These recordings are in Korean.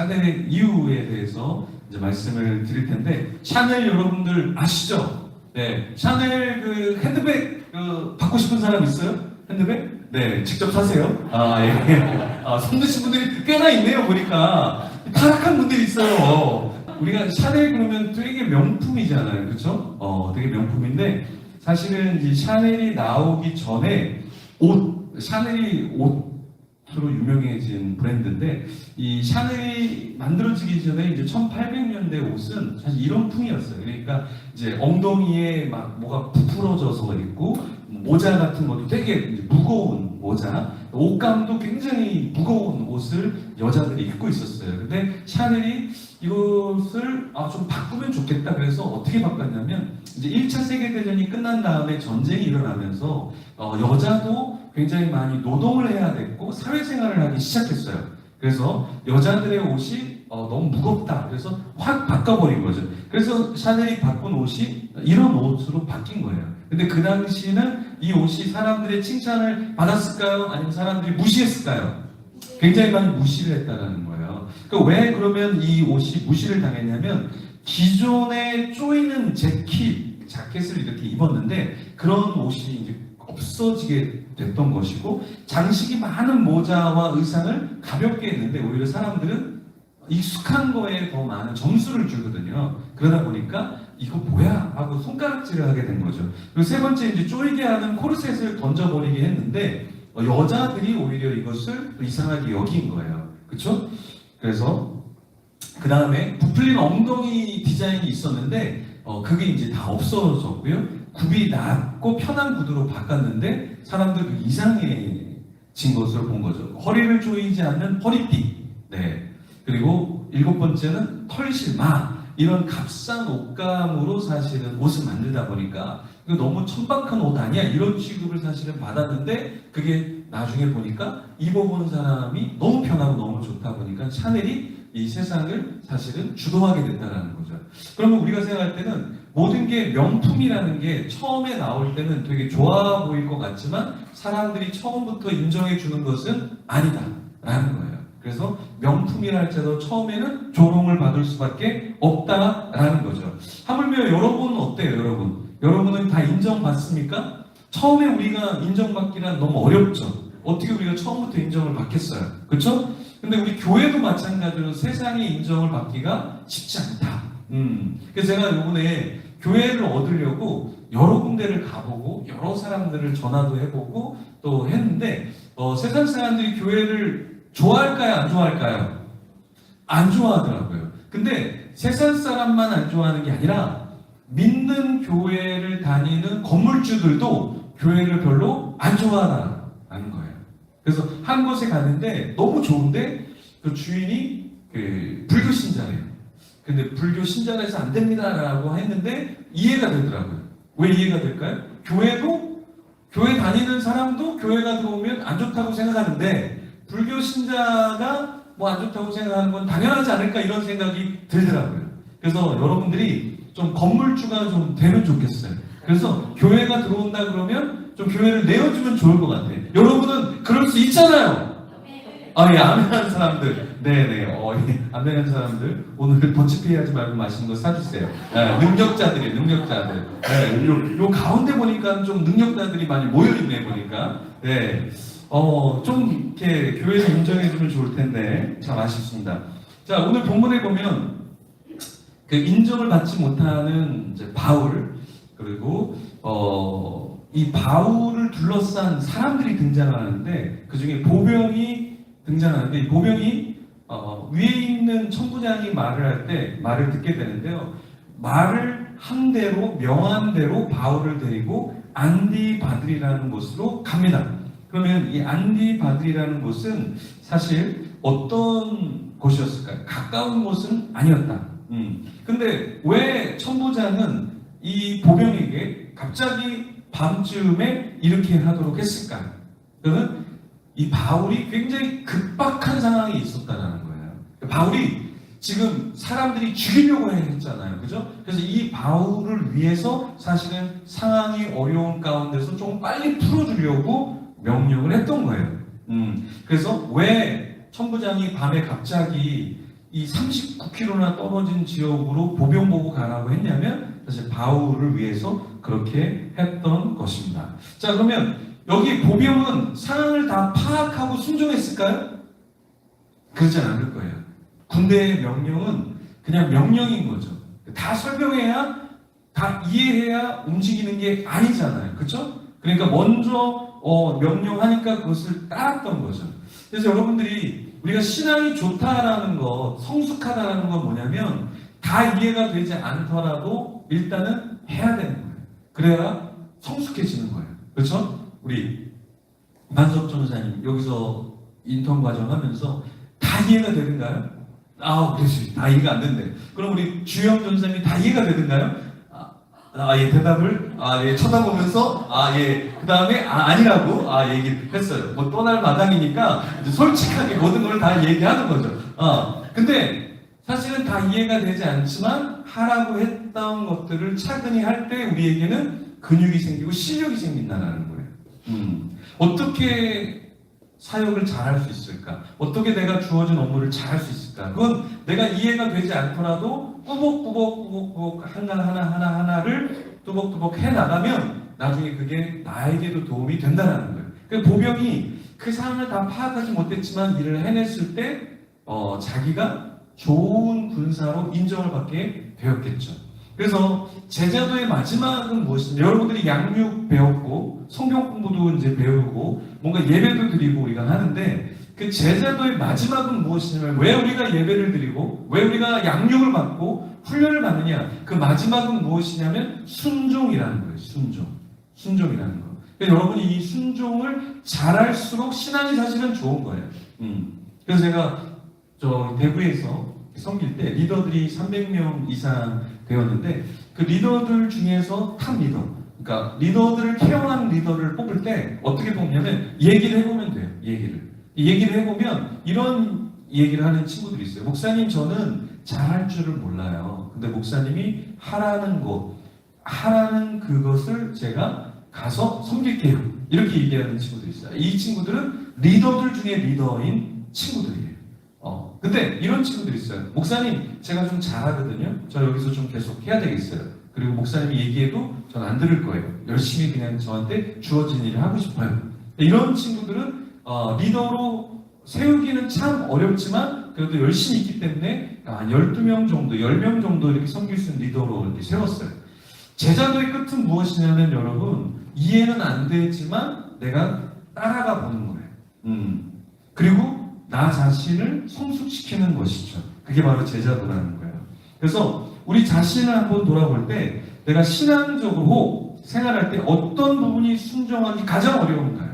샤넬의 이유에 대해서 이제 말씀을 드릴 텐데, 샤넬 여러분들 아시죠? 네, 샤넬 그 핸드백 받고 싶은 사람 있어요? 핸드백? 네, 직접 사세요. 아, 예. 손 드신 분들이 꽤나 있네요, 보니까. 타락한 분들이 있어요. 우리가 샤넬 그러면 되게 명품이잖아요, 그렇죠? 되게 명품인데 사실은 이 샤넬이 나오기 전에 샤넬이 옷으로 유명해진 브랜드인데, 이 샤넬이 만들어지기 전에 이제 1800년대 옷은 사실 이런 풍이었어요. 그러니까 이제 엉덩이에 막 뭐가 부풀어져서 있고, 모자 같은 것도 되게 이제 무거운 모자, 옷감도 굉장히 무거운 옷을 여자들이 입고 있었어요. 근데 샤넬이 이것을 좀 바꾸면 좋겠다. 그래서 어떻게 바꿨냐면, 이제 1차 세계대전이 끝난 다음에 전쟁이 일어나면서 여자도 굉장히 많이 노동을 해야 됐고 사회생활을 하기 시작했어요. 그래서 여자들의 옷이 너무 무겁다. 그래서 확 바꿔버린 거죠. 그래서 샤넬이 바꾼 옷이 이런 옷으로 바뀐 거예요. 근데 그 당시는 이 옷이 사람들의 칭찬을 받았을까요? 아니면 사람들이 무시했을까요? 굉장히 많이 무시를 했다는 거예요. 그러니까 왜 그러면 이 옷이 무시를 당했냐면, 기존에 조이는 자켓을 이렇게 입었는데 그런 옷이 이제 없어지게 됐던 것이고, 장식이 많은 모자와 의상을 가볍게 했는데 오히려 사람들은 익숙한 거에 더 많은 점수를 주거든요. 그러다 보니까 이거 뭐야? 하고 손가락질을 하게 된 거죠. 그리고 세 번째, 이제 쪼이게 하는 코르셋을 던져버리게 했는데 여자들이 오히려 이것을 이상하게 여긴 거예요. 그렇죠? 그래서 그 다음에 부풀린 엉덩이 디자인이 있었는데 그게 이제 다 없어졌고요. 굽이 낮고 편한 구두로 바꿨는데 사람들 그 이상해진 것을 본 거죠. 허리를 조이지 않는 허리띠. 네. 그리고 7번째는 털실마. 이런 값싼 옷감으로 사실은 옷을 만들다 보니까 이거 너무 천박한 옷 아니야? 이런 취급을 사실은 받았는데, 그게 나중에 보니까 입어본 사람이 너무 편하고 너무 좋다 보니까 샤넬이 이 세상을 사실은 주도하게 됐다는 거죠. 그러면 우리가 생각할 때는 모든 게 명품이라는 게 처음에 나올 때는 되게 좋아 보일 것 같지만 사람들이 처음부터 인정해 주는 것은 아니다라는 거예요. 그래서 명품이라 할지라도 처음에는 조롱을 받을 수밖에 없다라는 거죠. 하물며 여러분은 어때요, 여러분? 여러분은 다 인정받습니까? 처음에 우리가 인정받기란 너무 어렵죠. 어떻게 우리가 처음부터 인정을 받겠어요? 그렇죠? 근데 우리 교회도 마찬가지로 세상의 인정을 받기가 쉽지 않다. 그래서 제가 이번에 교회를 얻으려고 여러 군데를 가보고 여러 사람들을 전화도 해보고 또 했는데, 세상 사람들이 교회를 좋아할까요? 안 좋아할까요? 안 좋아하더라고요. 근데 세상 사람만 안 좋아하는 게 아니라 믿는 교회를 다니는 건물주들도 교회를 별로 안 좋아하는 거예요. 그래서 한 곳에 갔는데 너무 좋은데 그 주인이 불교 신자래요. 근데 불교 신자라서 안 됩니다라고 했는데 이해가 되더라고요. 왜 이해가 될까요? 교회 다니는 사람도 교회가 들어오면 안 좋다고 생각하는데 불교 신자가 뭐 안 좋다고 생각하는 건 당연하지 않을까, 이런 생각이 들더라고요. 그래서 여러분들이 좀 건물주가 좀 되면 좋겠어요. 그래서 교회가 들어온다 그러면 좀 교회를 내어주면 좋을 것 같아요. 여러분은 그럴 수 있잖아요. 예, 아멘하는 사람들. 네네. 예, 아멘하는 사람들. 오늘 더치페이 하지 말고 맛있는 거 사주세요. 능력자들이에요, 능력자들. 요 가운데 보니까 좀 능력자들이 많이 모여있네, 보니까. 네. 좀 이렇게 교회에서 인정해주면 좋을 텐데 참 아쉽습니다. 자, 오늘 본문에 보면 그 인정을 받지 못하는 이제 바울, 그리고 이 바울을 둘러싼 사람들이 등장하는데 그 중에 보병이 등장하는데, 이 보병이 위에 있는 천부장이 말을 듣게 되는데요. 말을 한 대로, 명한 대로 바울을 데리고 안디바들이라는 곳으로 갑니다. 그러면 이 안디바들이라는 곳은 사실 어떤 곳이었을까요? 가까운 곳은 아니었다. 근데 왜 천부장은 이 보병에게 갑자기 밤쯤에 이렇게 하도록 했을까요? 그러면 이 바울이 굉장히 급박한 상황이 있었다는 거예요. 바울이 지금 사람들이 죽이려고 했잖아요. 그죠? 그래서 이 바울을 위해서 사실은 상황이 어려운 가운데서 좀 빨리 풀어주려고 명령을 했던 거예요. 그래서 왜 천부장이 밤에 갑자기 이 39km나 떨어진 지역으로 보병 보고 가라고 했냐면 사실 바울을 위해서 그렇게 했던 것입니다. 자, 그러면 여기 보병은 상황을 다 파악하고 순종했을까요? 그러지 않을 거예요. 군대의 명령은 그냥 명령인 거죠. 다 설명해야, 다 이해해야 움직이는 게 아니잖아요. 그렇죠? 그러니까 먼저 명령하니까 그것을 따랐던 거죠. 그래서 여러분들이 우리가 신앙이 좋다라는 것, 성숙하다라는 건 뭐냐면 다 이해가 되지 않더라도 일단은 해야 되는 거예요. 그래야 성숙해지는 거예요. 그렇죠? 우리 반석 전도사님 여기서 인턴 과정 하면서 다 이해가 되는가요? 그렇지. 다 이해가 안 된대. 그럼 우리 주영 전사님이 다 이해가 되는가요? 예, 대답을, 예, 쳐다보면서, 예, 그 다음에, 아니라고, 얘기를 했어요. 뭐, 떠날 마당이니까, 이제 솔직하게 모든 걸 다 얘기하는 거죠. 근데, 사실은 다 이해가 되지 않지만, 하라고 했던 것들을 차근히 할 때, 우리에게는 근육이 생기고 실력이 생긴다는 거예요. 어떻게 사역을 잘할 수 있을까? 어떻게 내가 주어진 업무를 잘할 수 있을까? 그건 내가 이해가 되지 않더라도 꾸벅꾸벅 하나를 뚜벅뚜벅 해나가면 나중에 그게 나에게도 도움이 된다는 거예요. 그 보병이 그 상황을 다 파악하지 못했지만 일을 해냈을 때 자기가 좋은 군사로 인정을 받게 되었겠죠. 그래서 제자도의 마지막은 무엇이냐? 여러분들이 양육 배웠고 성경 공부도 이제 배우고 뭔가 예배도 드리고 우리가 하는데 그 제자도의 마지막은 무엇이냐면 왜 우리가 예배를 드리고 왜 우리가 양육을 받고 훈련을 받느냐? 그 마지막은 무엇이냐면 순종이라는 거예요. 순종이라는 거. 그러니까 여러분이 이 순종을 잘할수록 신앙이 사실은 좋은 거예요. 그래서 제가 대구에서 섬길 때 리더들이 300명 이상 되었는데 그 리더들 중에서 탑 리더, 그러니까 리더들을 케어하는 리더를 뽑을 때 어떻게 뽑냐면 얘기를 해보면 돼요. 얘기를 해보면 이런 얘기를 하는 친구들이 있어요. 목사님, 저는 잘할 줄을 몰라요. 근데 목사님이 하라는 그것을 제가 가서 섬길게요. 이렇게 얘기하는 친구들이 있어요. 이 친구들은 리더들 중에 리더인 친구들이에요. 근데 이런 친구들이 있어요. 목사님, 제가 좀 잘하거든요. 저 여기서 좀 계속 해야 되겠어요. 그리고 목사님이 얘기해도 전 안 들을 거예요. 열심히 그냥 저한테 주어진 일을 하고 싶어요. 이런 친구들은 리더로 세우기는 참 어렵지만 그래도 열심히 있기 때문에 한 12명 정도, 10명 정도 이렇게 섬길 수 있는 리더로 이렇게 세웠어요. 제자도의 끝은 무엇이냐면 여러분, 이해는 안 되지만 내가 따라가 보는 거예요. 그리고 나 자신을 성숙시키는 것이죠. 그게 바로 제자도라는 거예요. 그래서 우리 자신을 한번 돌아볼 때 내가 신앙적으로 생활할 때 어떤 부분이 순종하기 가장 어려운가요?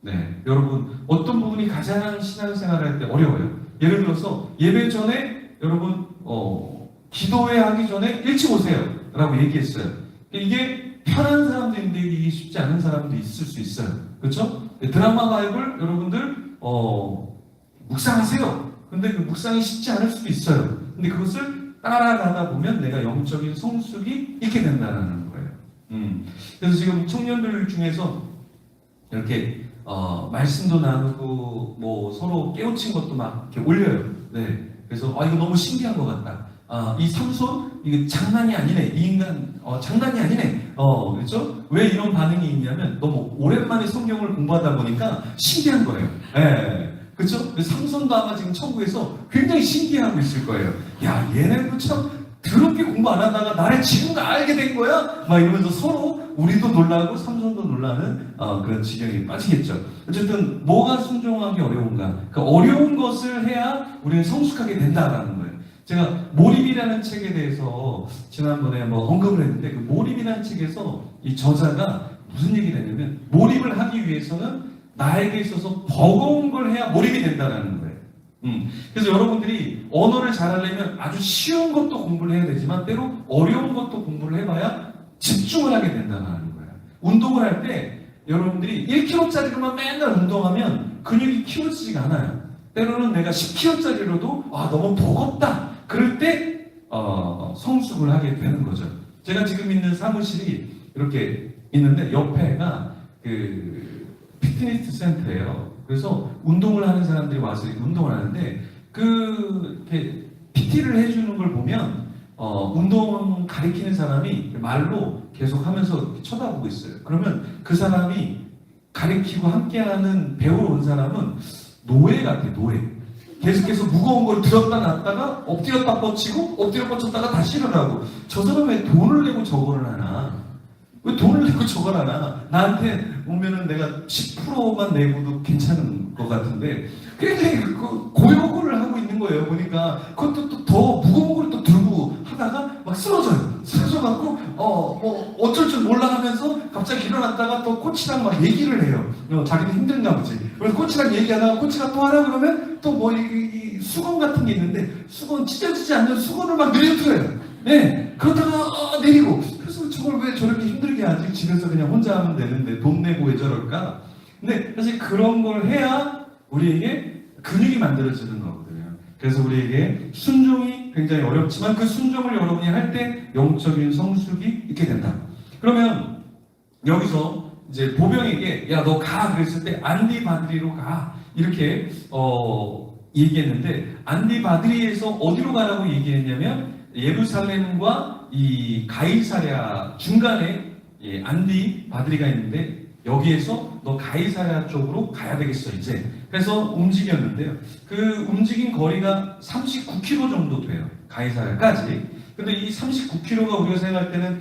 네, 여러분 어떤 부분이 가장 신앙생활할 때 어려워요? 예를 들어서 예배 전에 여러분 기도회 하기 전에 일찍 오세요 라고 얘기했어요. 이게 편한 사람도 있는데 이게 쉽지 않은 사람도 있을 수 있어요. 그렇죠? 드라마 바이블 여러분들 묵상하세요. 근데 그 묵상이 쉽지 않을 수도 있어요. 근데 그것을 따라가다 보면 내가 영적인 성숙이 있게 된다는 거예요. 그래서 지금 청년들 중에서 이렇게 말씀도 나누고 뭐 서로 깨우친 것도 막 이렇게 올려요. 네. 그래서 이거 너무 신기한 것 같다. 이 삼손 이거 장난이 아니네. 이 인간 장난이 아니네. 그렇죠? 왜 이런 반응이 있냐면 너무 오랜만에 성경을 공부하다 보니까 신기한 거예요. 네. 그렇죠? 삼손도 아마 지금 천국에서 굉장히 신기해하고 있을 거예요. 야, 얘네도 참 더럽게 공부 안 하다가 나를 지금 알게 된 거야? 막 이러면서 서로 우리도 놀라고 삼손도 놀라는 그런 지경에 빠지겠죠. 어쨌든 뭐가 순종하기 어려운가? 그 어려운 것을 해야 우리는 성숙하게 된다라는 거예요. 제가 몰입이라는 책에 대해서 지난번에 한번 언급을 했는데 그 몰입이라는 책에서 이 저자가 무슨 얘기를 했냐면 몰입을 하기 위해서는 나에게 있어서 버거운 걸 해야 몰입이 된다는 거예요. 그래서 여러분들이 언어를 잘하려면 아주 쉬운 것도 공부를 해야 되지만 때로 어려운 것도 공부를 해봐야 집중을 하게 된다는 거예요. 운동을 할 때 여러분들이 1kg짜리로만 맨날 운동하면 근육이 키워지지가 않아요. 때로는 내가 10kg짜리로도 너무 버겁다. 그럴 때 성숙을 하게 되는 거죠. 제가 지금 있는 사무실이 이렇게 있는데 옆에가 그 피트니스 센터예요. 그래서 운동을 하는 사람들이 와서 운동을 하는데 이렇게 PT를 해주는 걸 보면 운동 가리키는 사람이 말로 계속 하면서 쳐다보고 있어요. 그러면 그 사람이 가리키고 함께하는 배우러 온 사람은 노예 같아, 노예. 계속해서 무거운 걸 들었다 놨다가 엎드렸다 뻗치고 엎드려 뻗쳤다가 다시 일어나고, 저 사람 왜 돈을 내고 저거를 하나? 왜 돈을 내고 저걸 하나? 나한테 오면은 내가 10%만 내고도 괜찮은 것 같은데 굉장히 고요고를 하고 있는 거예요. 보니까 그것도 또 더 무거운 걸 또 들고 하다가 막 쓰러져요. 쓰러져갖고 뭐 어쩔 줄 몰라 하면서 갑자기 일어났다가 또 코치랑 막 얘기를 해요. 자기도 힘든가 보지. 그래서 코치랑 얘기하다가 코치가 또 하라 그러면 또 뭐 이 수건 같은 게 있는데 수건 찢어지지 않는 수건을 막 내려줘요. 네, 그러다가 내리고. 그래서 저걸 왜 저렇게 힘들게 하지? 집에서 그냥 혼자 하면 되는데 돈 내고 왜 저럴까? 근데 사실 그런 걸 해야 우리에게 근육이 만들어지는 거거든요. 그래서 우리에게 순종이 굉장히 어렵지만 그 순종을 여러분이 할 때 영적인 성숙이 있게 된다. 그러면 여기서 이제 보병에게 야, 너 가 그랬을 때 안디 바드리로 가 이렇게 얘기했는데, 안디 바드리에서 어디로 가라고 얘기했냐면 예루살렘과 이 가이사랴 중간에 안디 바드리가 있는데 여기에서 너 가이사랴 쪽으로 가야 되겠어 이제. 그래서 움직였는데요. 그 움직인 거리가 39km 정도 돼요. 가이사랴까지. 근데 이 39km가 우리가 생각할 때는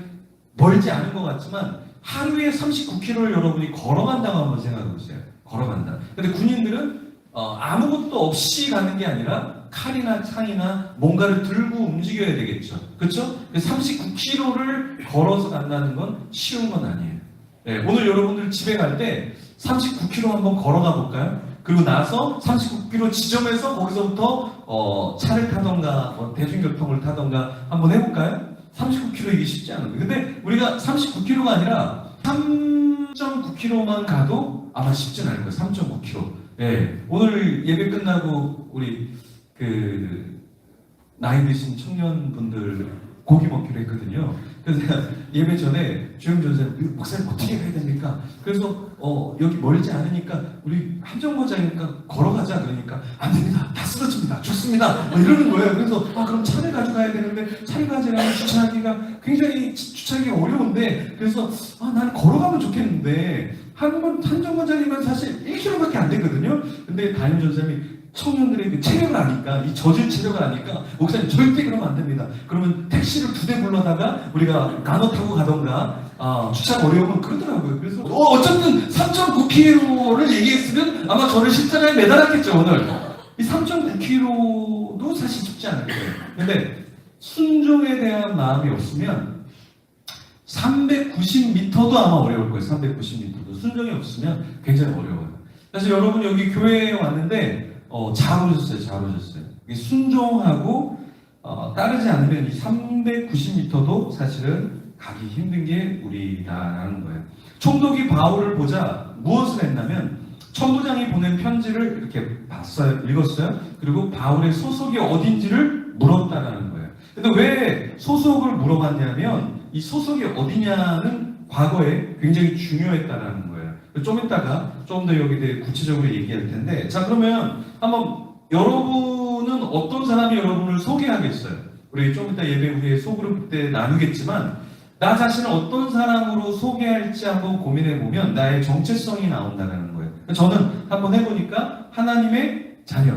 멀지 않은 것 같지만 하루에 39km를 여러분이 걸어간다고 한번 생각해 보세요. 걸어간다. 근데 군인들은 아무것도 없이 가는 게 아니라 칼이나 창이나 뭔가를 들고 움직여야 되겠죠. 그렇죠? 39km를 걸어서 간다는 건 쉬운 건 아니에요. 네, 오늘 여러분들 집에 갈 때 39km 한번 걸어가 볼까요? 그리고 나서 39km 지점에서 거기서부터 차를 타던가 대중교통을 타던가 한번 해볼까요? 39km 이게 쉽지 않은데. 근데 우리가 39km가 아니라 3.9km만 가도 아마 쉽진 않을 거예요. 3.9km. 네, 오늘 예배 끝나고 우리 나이 드신 청년분들 고기 먹기로 했거든요. 그래서 제가 예배 전에 주영 전사님, 목사님 어떻게 가야 됩니까? 그래서 여기 멀지 않으니까 우리 함정거장이니까 걸어가자. 그러니까 안 됩니다. 다 쓰러집니다. 죽습니다. 이러는 거예요. 그래서 그럼 차를 가져가야 되는데 차를 가져가면 주차하기가 굉장히 주차하기가 어려운데, 그래서 나는 걸어가면 좋겠는데 함정거장이면 사실 1km밖에 안 되거든요. 근데 담임 전사님이 청년들의 그 체력을 아니까, 이 젖을 체력을 아니까, 목사님 절대 그러면 안 됩니다. 그러면 택시를 2대 불러다가 우리가 나눠 타고 가던가, 주차가 어려우면 그러더라고요. 그래서 어쨌든 3.9km를 얘기했으면 아마 저를 십자가에 매달았겠죠. 오늘 이 3.9km도 사실 쉽지 않을 거예요. 근데 순종에 대한 마음이 없으면 390m도 아마 어려울 거예요. 390m도 순종이 없으면 굉장히 어려워요. 그래서 여러분 여기 교회에 왔는데 잘 오셨어요. 순종하고 따르지 않으면 이 390m도 사실은 가기 힘든 게 우리다라는 거예요. 총독이 바울을 보자 무엇을 했냐면 천부장이 보낸 편지를 이렇게 봤어요, 읽었어요. 그리고 바울의 소속이 어딘지를 물었다라는 거예요. 근데 왜 소속을 물어봤냐면 이 소속이 어디냐는 과거에 굉장히 중요했다라는 거예요. 좀 이따가 좀 더 여기에 대해 구체적으로 얘기할 텐데, 자 그러면 한번 여러분은 어떤 사람이 여러분을 소개하겠어요? 우리 좀 이따 예배 후에 소그룹 때 나누겠지만 나 자신을 어떤 사람으로 소개할지 한번 고민해보면 나의 정체성이 나온다는 거예요. 저는 한번 해보니까 하나님의 자녀,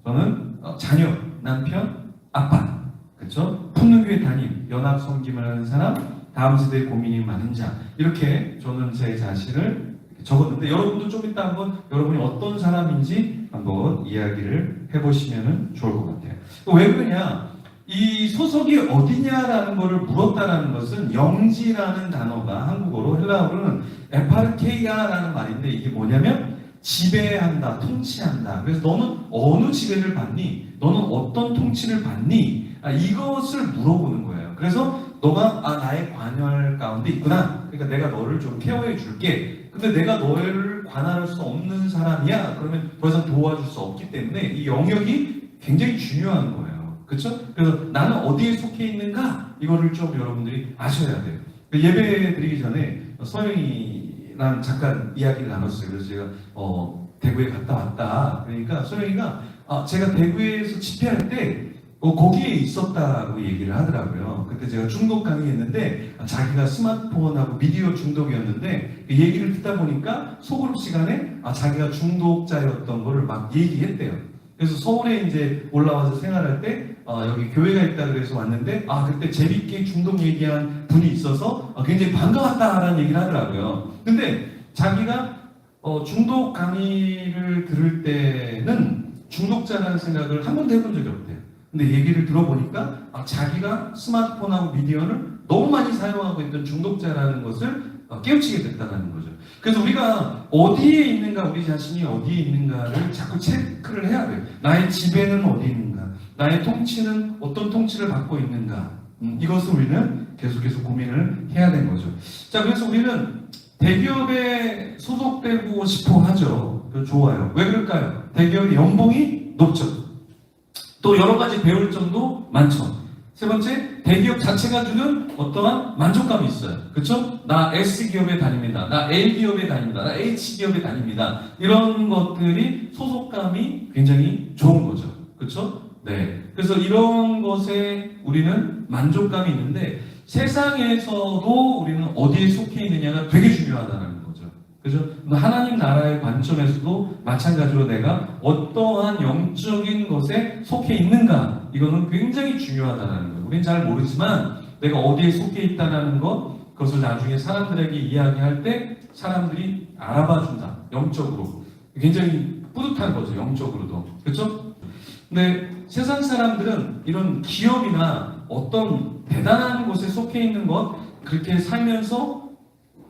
저는 자녀, 남편, 아빠, 그렇죠? 풍능교회 담임, 연합 섬김을 하는 사람, 다음 세대에 고민이 많은 자, 이렇게 저는 제 자신을 적었는데 여러분도 좀 이따 한번 여러분이 어떤 사람인지 한번 이야기를 해보시면 좋을 것 같아요. 왜 그러냐? 이 소속이 어디냐라는 것을 물었다라는 것은 영지라는 단어가 한국어로 헬라어로는 에파르케이아라는 말인데 이게 뭐냐면 지배한다, 통치한다. 그래서 너는 어느 지배를 받니? 너는 어떤 통치를 받니? 이것을 물어보는 거예요. 그래서 너가 나의 관할 가운데 있구나. 그러니까 내가 너를 좀 케어해 줄게. 근데 내가 너를 관할할 수 없는 사람이야. 그러면 더 이상 도와줄 수 없기 때문에 이 영역이 굉장히 중요한 거예요. 그렇죠? 그래서 나는 어디에 속해 있는가? 이거를 좀 여러분들이 아셔야 돼요. 예배 드리기 전에 소영이랑 잠깐 이야기를 나눴어요. 그래서 제가 대구에 갔다 왔다. 그러니까 소영이가 제가 대구에서 집회할 때 거기에 있었다고 얘기를 하더라고요. 그때 제가 중독 강의했는데 자기가 스마트폰하고 미디어 중독이었는데 그 얘기를 듣다 보니까 소그룹 시간에 자기가 중독자였던 거를 막 얘기했대요. 그래서 서울에 이제 올라와서 생활할 때 여기 교회가 있다 그래서 왔는데 그때 재밌게 중독 얘기한 분이 있어서 굉장히 반가웠다라는 얘기를 하더라고요. 근데 자기가 중독 강의를 들을 때는 중독자라는 생각을 한 번도 해본 적이 없대요. 근데 얘기를 들어보니까 자기가 스마트폰하고 미디어를 너무 많이 사용하고 있던 중독자라는 것을 깨우치게 됐다는 거죠. 그래서 우리가 어디에 있는가, 우리 자신이 어디에 있는가를 자꾸 체크를 해야 돼요. 나의 지배는 어디 있는가, 나의 통치는 어떤 통치를 받고 있는가, 이것을 우리는 계속해서 고민을 해야 되는 거죠. 자, 그래서 우리는 대기업에 소속되고 싶어 하죠. 좋아요. 왜 그럴까요? 대기업의 연봉이 높죠. 또 여러 가지 배울 점도 많죠. 세 번째, 대기업 자체가 주는 어떠한 만족감이 있어요. 그렇죠? 나 S기업에 다닙니다. 나 L기업에 다닙니다. 나 H기업에 다닙니다. 이런 것들이 소속감이 굉장히 좋은 거죠. 그렇죠? 네. 그래서 이런 것에 우리는 만족감이 있는데 세상에서도 우리는 어디에 속해 있느냐가 되게 중요하다는 거죠. 그죠? 하나님 나라의 관점에서도 마찬가지로 내가 어떠한 영적인 것에 속해 있는가, 이거는 굉장히 중요하다는 거예요. 우린 잘 모르지만 내가 어디에 속해 있다는 것, 그것을 나중에 사람들에게 이야기할 때 사람들이 알아봐 준다. 영적으로. 굉장히 뿌듯한 거죠. 영적으로도. 그렇죠? 근데 세상 사람들은 이런 기업이나 어떤 대단한 곳에 속해 있는 것, 그렇게 살면서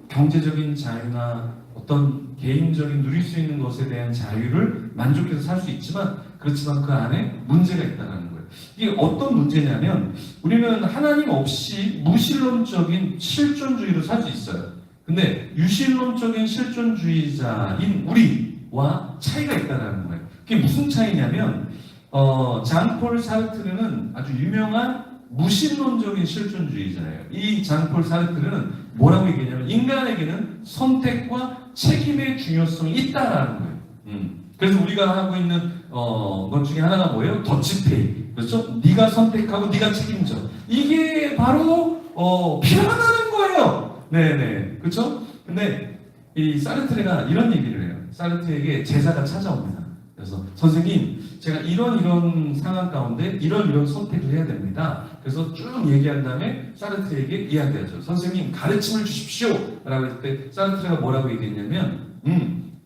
경제적인 자유나 어떤 개인적인 누릴 수 있는 것에 대한 자유를 만족해서 살 수 있지만, 그렇지만 그 안에 문제가 있다는 거예요. 이게 어떤 문제냐면 우리는 하나님 없이 무신론적인 실존주의로 살 수 있어요. 근데 유신론적인 실존주의자인 우리와 차이가 있다는 거예요. 그게 무슨 차이냐면 장폴 사르트르는 아주 유명한 무신론적인 실존주의자예요. 이 장폴 사르트르는 뭐라고 얘기하냐면 인간에게는 선택과 책임의 중요성이 있다라는 거예요. 그래서 우리가 하고 있는 것 중에 하나가 뭐예요? 더치페이. 그렇죠? 네가 선택하고 네가 책임져. 이게 바로 필요하다는 거예요. 네네. 그렇죠? 근데 이 사르트르가 이런 얘기를 해요. 사르트르에게 제자가 찾아옵니다. 그래서 선생님, 제가 이런 상황 가운데 이런 선택을 해야 됩니다. 그래서 쭉 얘기한 다음에 사르트르에게 이야기하죠. 선생님, 가르침을 주십시오. 라고 했을 때 사르트르가 뭐라고 얘기했냐면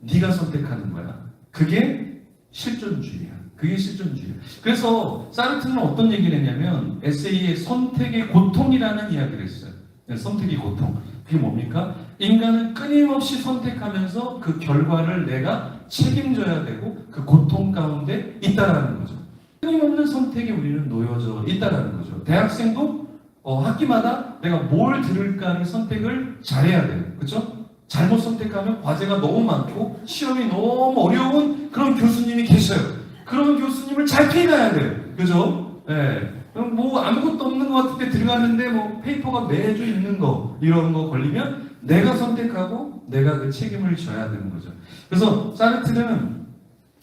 네가 선택하는 거야. 그게 실존주의야. 그게 실존주의야. 그래서 사르트르는 어떤 얘기를 했냐면 에세이의 선택의 고통이라는 이야기를 했어요. 선택의 고통. 그게 뭡니까? 인간은 끊임없이 선택하면서 그 결과를 내가 책임져야 되고 그 고통 가운데 있다라는 거죠. 끊임없는 선택에 우리는 놓여져 있다라는 거죠. 대학생도 학기마다 내가 뭘 들을까를 선택을 잘해야 돼요. 그렇죠? 잘못 선택하면 과제가 너무 많고 시험이 너무 어려운 그런 교수님이 계셔요. 그런 교수님을 잘 피해가야 돼요. 그죠? 네. 뭐 아무것도 없는 것 같을 때 들어가는데 뭐 페이퍼가 매주 있는 거 이런 거 걸리면 내가 선택하고 내가 그 책임을 져야 되는 거죠. 그래서 사르트르는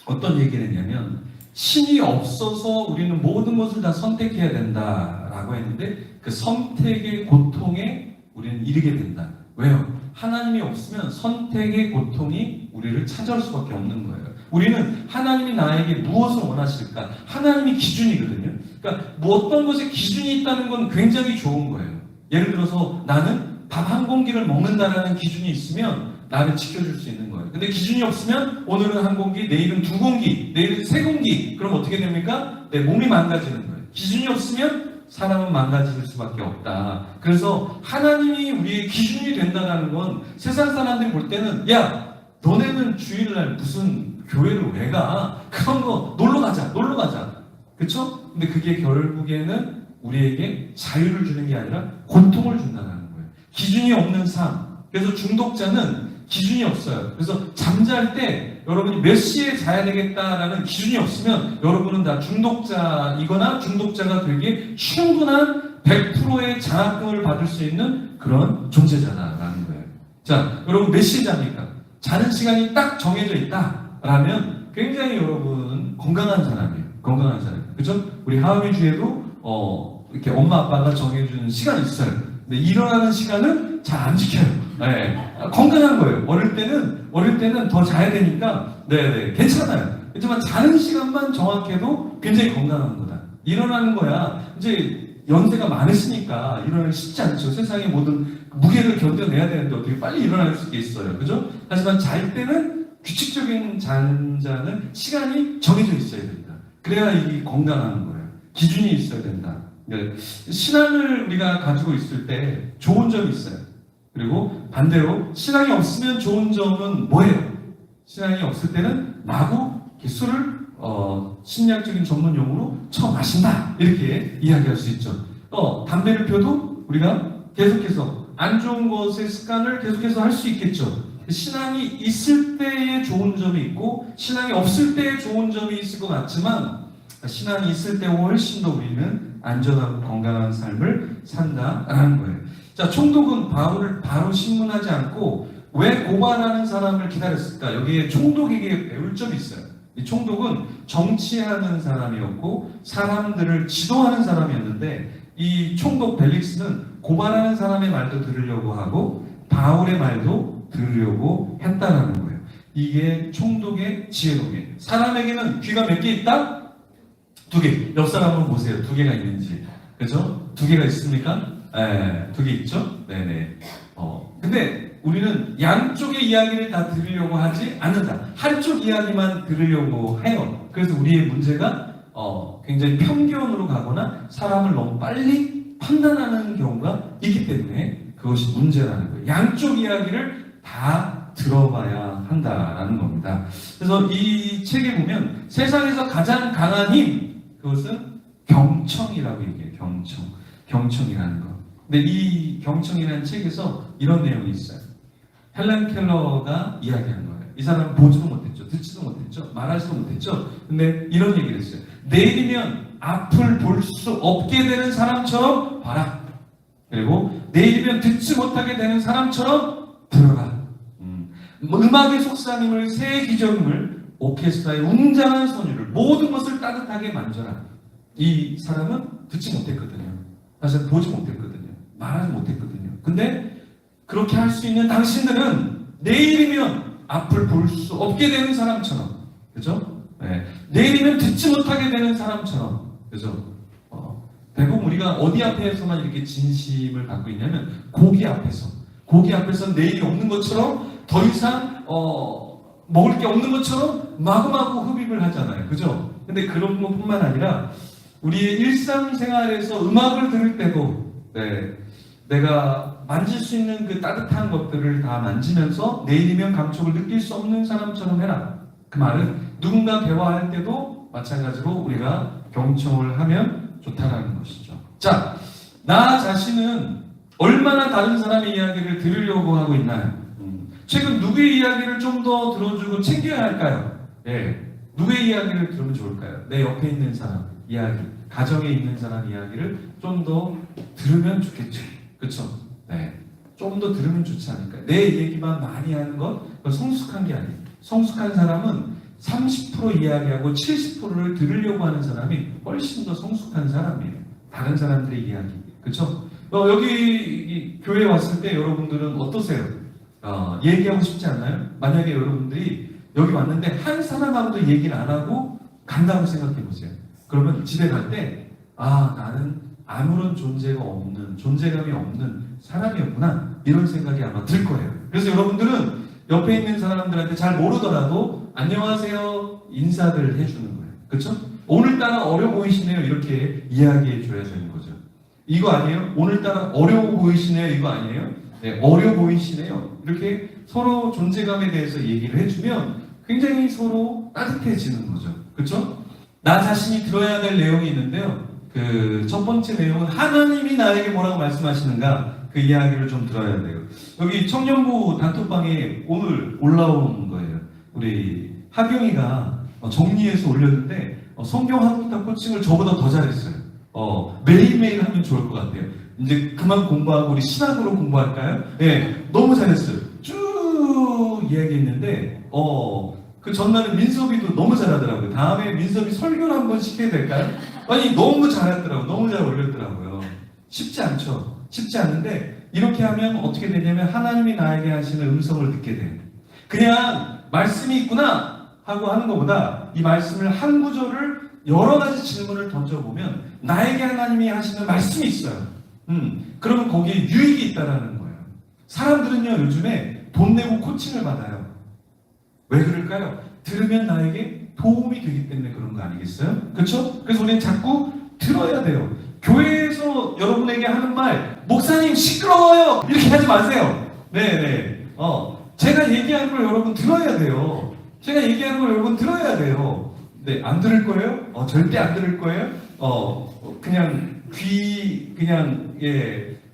어떤 얘기를 했냐면 신이 없어서 우리는 모든 것을 다 선택해야 된다라고 했는데 그 선택의 고통에 우리는 이르게 된다. 왜요? 하나님이 없으면 선택의 고통이 우리를 찾아올 수밖에 없는 거예요. 우리는 하나님이 나에게 무엇을 원하실까? 하나님이 기준이거든요. 그러니까 뭐 어떤 것에 기준이 있다는 건 굉장히 좋은 거예요. 예를 들어서 나는 밥 한 공기를 먹는다라는 기준이 있으면 나를 지켜줄 수 있는 거예요. 근데 기준이 없으면 오늘은 한 공기, 내일은 두 공기, 내일은 세 공기. 그럼 어떻게 됩니까? 내 몸이 망가지는 거예요. 기준이 없으면 사람은 망가질 수밖에 없다. 그래서 하나님이 우리의 기준이 된다는 건 세상 사람들이 볼 때는 야, 너네는 주일날 무슨 교회를 왜 가? 그런 거 놀러 가자. 그쵸? 근데 그게 결국에는 우리에게 자유를 주는 게 아니라 고통을 준다는 거예요. 기준이 없는 삶. 그래서 중독자는 기준이 없어요. 그래서 잠잘 때 여러분이 몇 시에 자야 되겠다라는 기준이 없으면 여러분은 다 중독자이거나 중독자가 되기에 충분한 100%의 장학금을 받을 수 있는 그런 존재자다라는 거예요. 자, 여러분 몇 시에 잡니까? 자는 시간이 딱 정해져 있다라면 굉장히 여러분 건강한 사람이에요. 건강한 사람. 그죠? 우리 하은이 주에도 이렇게 엄마 아빠가 정해주는 시간이 있어요. 근데 일어나는 시간은 잘 안 지켜요. 네. 건강한 거예요. 어릴 때는 더 자야 되니까, 네네, 괜찮아요. 하지만 자는 시간만 정확해도 굉장히 건강한 거다. 일어나는 거야. 이제 연세가 많으시니까 일어나기 쉽지 않죠. 세상의 모든 무게를 견뎌내야 되는데 어떻게 빨리 일어날 수 있겠어요. 그죠? 하지만 잘 때는 규칙적인 잠자는 시간이 정해져 있어야 된다. 그래야 이게 건강한 거예요. 기준이 있어야 된다. 네. 신앙을 우리가 가지고 있을 때 좋은 점이 있어요. 그리고 반대로 신앙이 없으면 좋은 점은 뭐예요? 신앙이 없을 때는 마구 술을 심리학적인 전문 용어로 처마신다 이렇게 이야기할 수 있죠. 담배를 펴도 우리가 계속해서 안 좋은 것의 습관을 계속해서 할 수 있겠죠. 신앙이 있을 때의 좋은 점이 있고 신앙이 없을 때의 좋은 점이 있을 것 같지만 신앙이 있을 때 훨씬 더 우리는 안전하고 건강한 삶을 산다라는 거예요. 자, 총독은 바울을 바로 신문하지 않고 왜 고발하는 사람을 기다렸을까? 여기에 총독에게 배울 점이 있어요. 이 총독은 정치하는 사람이었고 사람들을 지도하는 사람이었는데 이 총독 벨릭스는 고발하는 사람의 말도 들으려고 하고 바울의 말도 들으려고 했다라는 거예요. 이게 총독의 지혜로움이에요. 사람에게는 귀가 몇 개 있다? 2개. 옆 사람 한번 보세요. 2개가 있는지. 그죠? 2개가 있습니까? 네, 2개 있죠? 네네. 근데 우리는 양쪽의 이야기를 다 들으려고 하지 않는다. 한쪽 이야기만 들으려고 해요. 그래서 우리의 문제가 굉장히 편견으로 가거나 사람을 너무 빨리 판단하는 경우가 있기 때문에 그것이 문제라는 거예요. 양쪽 이야기를 다 들어봐야 한다라는 겁니다. 그래서 이 책에 보면 세상에서 가장 강한 힘, 그것은 경청이라고 얘기해요. 경청이라는 거. 근데 이 경청이라는 책에서 이런 내용이 있어요. 헬렌 켈러가 이야기한 거예요. 이 사람은 보지도 못했죠. 듣지도 못했죠. 말하지도 못했죠. 근데 이런 얘기를 했어요. 내일이면 앞을 볼 수 없게 되는 사람처럼 봐라. 그리고 내일이면 듣지 못하게 되는 사람처럼 들어가. 음악의 속삭임을, 새의 기적음을, 오케스트라의 웅장한 선율을, 모든 것을 따뜻하게 만져라. 이 사람은 듣지 못했거든요. 사실 보지 못했거든요. 말하지 못했거든요. 근데 그렇게 할 수 있는 당신들은 내일이면 앞을 볼 수 없게 되는 사람처럼, 그죠? 네. 내일이면 듣지 못하게 되는 사람처럼, 그죠? 대부분 우리가 어디 앞에서만 이렇게 진심을 갖고 있냐면 고기 앞에서 내일이 없는 것처럼 더 이상 먹을 게 없는 것처럼 마구마구 흡입을 하잖아요. 그죠? 근데 그런 것뿐만 아니라 우리의 일상생활에서 음악을 들을 때도 내가 만질 수 있는 그 따뜻한 것들을 다 만지면서 내일이면 감촉을 느낄 수 없는 사람처럼 해라. 그 말은 누군가 대화할 때도 마찬가지로 우리가 경청을 하면 좋다라는 것이죠. 자, 나 자신은 얼마나 다른 사람의 이야기를 들으려고 하고 있나요? 최근 누구의 이야기를 좀 더 들어주고 챙겨야 할까요? 누구의 이야기를 들으면 좋을까요? 내 옆에 있는 사람 이야기, 가정에 있는 사람 이야기를 좀 더 들으면 좋겠죠. 그렇죠? 좀 더 들으면 좋지 않을까요? 내 얘기만 많이 하는 건 성숙한 게 아니에요. 성숙한 사람은 30% 이야기하고 70%를 들으려고 하는 사람이 훨씬 더 성숙한 사람이에요. 다른 사람들의 이야기. 그렇죠? 여기 교회에 왔을 때 여러분들은 어떠세요? 얘기하고 싶지 않나요? 만약에 여러분들이 여기 왔는데 한 사람하고도 얘기를 안 하고 간다고 생각해 보세요. 그러면 집에 갈 때 나는 아무런 존재감이 없는 사람이었구나 이런 생각이 아마 들 거예요. 그래서 여러분들은 옆에 있는 사람들한테 잘 모르더라도 안녕하세요 인사를 해주는 거예요. 그렇죠? 오늘따라 어려 보이시네요 이렇게 이야기해 줘야 되는 거죠. 이거 아니에요? 오늘따라 어려워 보이시네요 이거 아니에요? 어려 보이시네요. 이렇게 서로 존재감에 대해서 얘기를 해주면 굉장히 서로 따뜻해지는 거죠. 그렇죠? 나 자신이 들어야 될 내용이 있는데요. 그 첫 번째 내용은 하나님이 나에게 뭐라고 말씀하시는가 그 이야기를 좀 들어야 돼요. 여기 청년부 단톡방에 오늘 올라온 거예요. 우리 하경이가 정리해서 올렸는데 성경 한국답 코칭을 저보다 더 잘했어요. 매일매일 하면 좋을 것 같아요. 이제 그만 공부하고 우리 신학으로 공부할까요? 너무 잘했어요. 쭉 이야기했는데 그 전날은 민섭이도 너무 잘하더라고요. 다음에 민섭이 설교를 한번 시켜야 될까요? 아니 너무 잘했더라고요. 너무 잘 올렸더라고요. 쉽지 않죠. 쉽지 않은데 이렇게 하면 어떻게 되냐면 하나님이 나에게 하시는 음성을 듣게 돼요. 그냥 말씀이 있구나 하고 하는 것보다 이 말씀을 한 구절을 여러 가지 질문을 던져보면 나에게 하나님이 하시는 말씀이 있어요. 그러면 거기에 유익이 있다라는 거예요. 사람들은요 요즘에 돈 내고 코칭을 받아요. 왜 그럴까요? 들으면 나에게 도움이 되기 때문에 그런 거 아니겠어요? 그렇죠? 그래서 우리는 자꾸 들어야 돼요. 교회에서 여러분에게 하는 말, 목사님 시끄러워요! 이렇게 하지 마세요. 네네. 제가 얘기하는 걸 여러분 들어야 돼요. 제가 얘기하는 걸 여러분 들어야 돼요. 네, 안 들을 거예요? 절대 안 들을 거예요? 그냥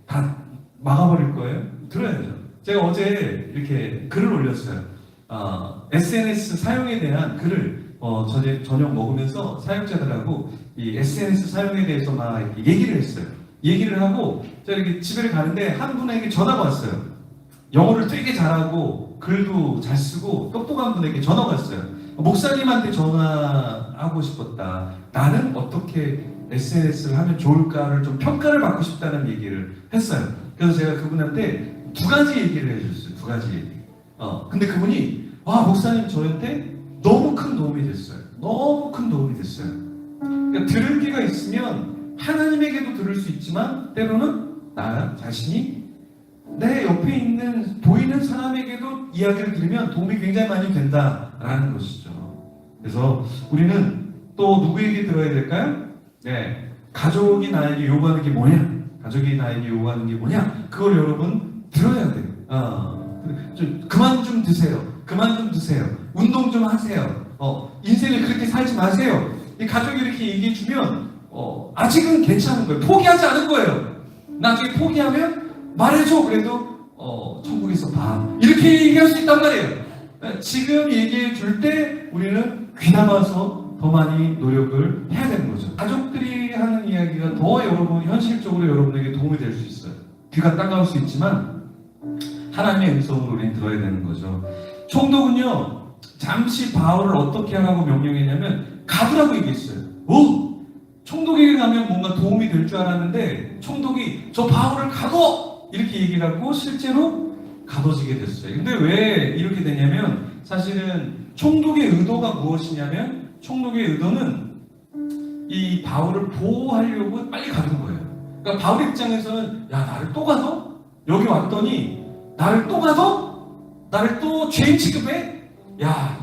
다 막아버릴 거예요? 들어야죠. 제가 어제 이렇게 글을 올렸어요. SNS 사용에 대한 글을 저녁 먹으면서 사용자들하고 이 SNS 사용에 대해서 막 이렇게 얘기를 했어요. 얘기를 하고 제가 이렇게 집에 가는데 한 분에게 전화가 왔어요. 영어를 되게 잘하고 글도 잘 쓰고 똑똑한 분에게 전화가 왔어요. 목사님한테 전화하고 싶었다. 나는 어떻게 SNS를 하면 좋을까를 좀 평가를 받고 싶다는 얘기를 했어요. 그래서 제가 그분한테 두 가지 얘기를 해줬어요. 두 가지 얘기. 근데 그분이 목사님 저한테 너무 큰 도움이 됐어요. 너무 큰 도움이 됐어요. 그러니까 들을 귀가 있으면 하나님에게도 들을 수 있지만 때로는 나 자신이 내 옆에 있는 보이는 사람에게도 이야기를 들으면 도움이 굉장히 많이 된다라는 것이죠. 그래서 우리는 또 누구에게 들어야 될까요? 네, 가족이 나에게 요구하는 게 뭐냐? 가족이 나에게 요구하는 게 뭐냐? 그걸 여러분 들어야 돼요. 그만 좀 드세요. 그만 좀 드세요. 운동 좀 하세요. 인생을 그렇게 살지 마세요. 이 가족이 이렇게 얘기해 주면 아직은 괜찮은 거예요. 포기하지 않은 거예요. 나중에 포기하면 말해줘. 그래도 천국에서 봐. 이렇게 얘기할 수 있단 말이에요. 지금 얘기해 줄 때 우리는 귀담아서 더 많이 노력을 해야 되는 거죠. 가족들이 하는 이야기가 더 여러분 현실적으로 여러분에게 도움이 될 수 있어요. 귀가 따가울 수 있지만 하나님의 음성을 우리는 들어야 되는 거죠. 총독은요 잠시 바울을 어떻게 하라고 명령했냐면 가두라고 얘기했어요. 총독에게 가면 뭔가 도움이 될 줄 알았는데 총독이 저 바울을 가둬! 이렇게 얘기를 하고 실제로 가둬지게 됐어요. 근데 왜 이렇게 되냐면 사실은 총독의 의도가 무엇이냐면 총독의 의도는 이 바울을 보호하려고 빨리 가둔 거예요. 그러니까 바울 입장에서는 나를 또 가둬? 여기 왔더니 나를 또 가둬? 나를 또 죄인 취급해?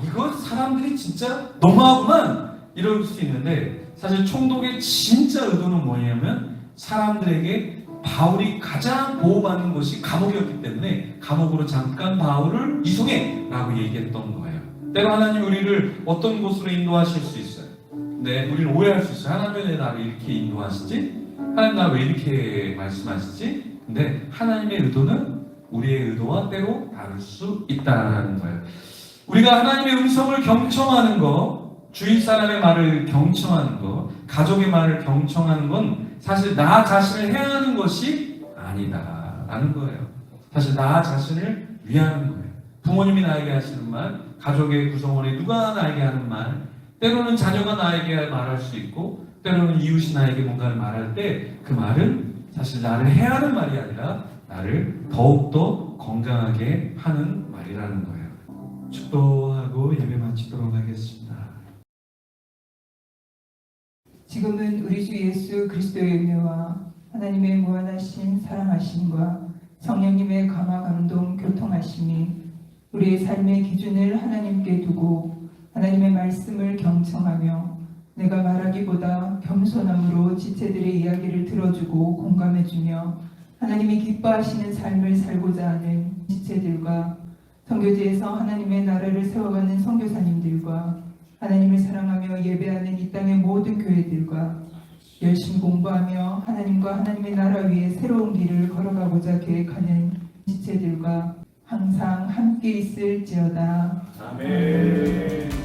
이거 사람들이 진짜 너무하구만 이럴 수 있는데 사실 총독의 진짜 의도는 뭐냐면 사람들에게 바울이 가장 보호받는 것이 감옥이었기 때문에 감옥으로 잠깐 바울을 이송해 라고 얘기했던 거예요. 때로 하나님 우리를 어떤 곳으로 인도하실 수 있어요. 네, 우리는 오해할 수 있어요. 하나님 왜 나를 이렇게 인도하시지? 하나님 나 왜 이렇게 말씀하시지? 근데 하나님의 의도는 우리의 의도와 때로 다를 수 있다는 거예요. 우리가 하나님의 음성을 경청하는 것, 주위 사람의 말을 경청하는 것, 가족의 말을 경청하는 건 사실 나 자신을 해하는 것이 아니다라는 거예요. 사실 나 자신을 위하는 거예요. 부모님이 나에게 하시는 말, 가족의 구성원에 누가 나에게 하는 말, 때로는 자녀가 나에게 말할 수 있고 때로는 이웃이 나에게 뭔가를 말할 때 그 말은 사실 나를 해하는 말이 아니라 나를 더욱더 건강하게 하는 말이라는 거예요. 축도하고 예배 마치도록 하겠습니다. 지금은 우리 주 예수 그리스도의 은혜와 하나님의 무한하신 사랑하심과 성령님의 감화 감동 교통하심이 우리의 삶의 기준을 하나님께 두고 하나님의 말씀을 경청하며 내가 말하기보다 겸손함으로 지체들의 이야기를 들어주고 공감해주며 하나님이 기뻐하시는 삶을 살고자 하는 지체들과 선교지에서 하나님의 나라를 세워가는 선교사님들과 하나님을 사랑하며 예배하는 이 땅의 모든 교회들과 열심히 공부하며 하나님과 하나님의 나라 위에 새로운 길을 걸어가고자 계획하는 지체들과 항상 함께 있을지어다. 아멘.